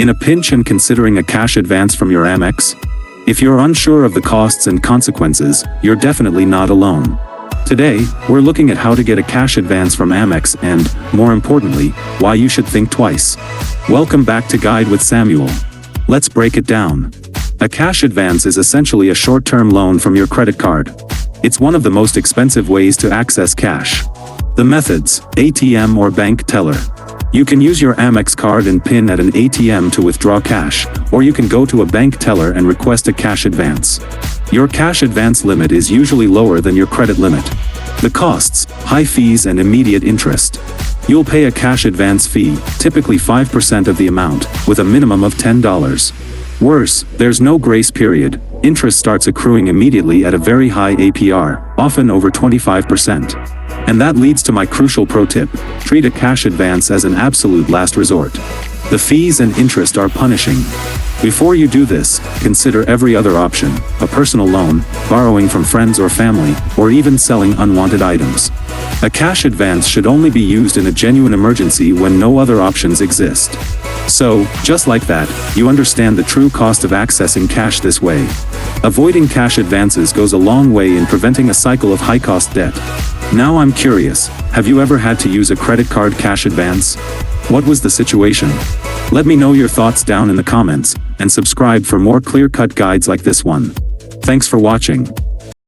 In a pinch and considering a cash advance from your Amex? If you're unsure of the costs and consequences, you're definitely not alone. Today, we're looking at how to get a cash advance from Amex and, more importantly, why you should think twice. Welcome back to Guide with Samuel. Let's break it down. A cash advance is essentially a short-term loan from your credit card. It's one of the most expensive ways to access cash. The methods: ATM or bank teller. You can use your Amex card and PIN at an ATM to withdraw cash, or you can go to a bank teller and request a cash advance. Your cash advance limit is usually lower than your credit limit. The costs: high fees and immediate interest. You'll pay a cash advance fee, typically 5% of the amount, with a minimum of $10. Worse, there's no grace period. Interest starts accruing immediately at a very high APR, often over 25%. And that leads to my crucial pro tip: treat a cash advance as an absolute last resort. The fees and interest are punishing. Before you do this, consider every other option: a personal loan, borrowing from friends or family, or even selling unwanted items. A cash advance should only be used in a genuine emergency when no other options exist. So, just like that, you understand the true cost of accessing cash this way. Avoiding cash advances goes a long way in preventing a cycle of high-cost debt. Now I'm curious, have you ever had to use a credit card cash advance? What was the situation? Let me know your thoughts down in the comments, and subscribe for more clear-cut guides like this one. Thanks for watching.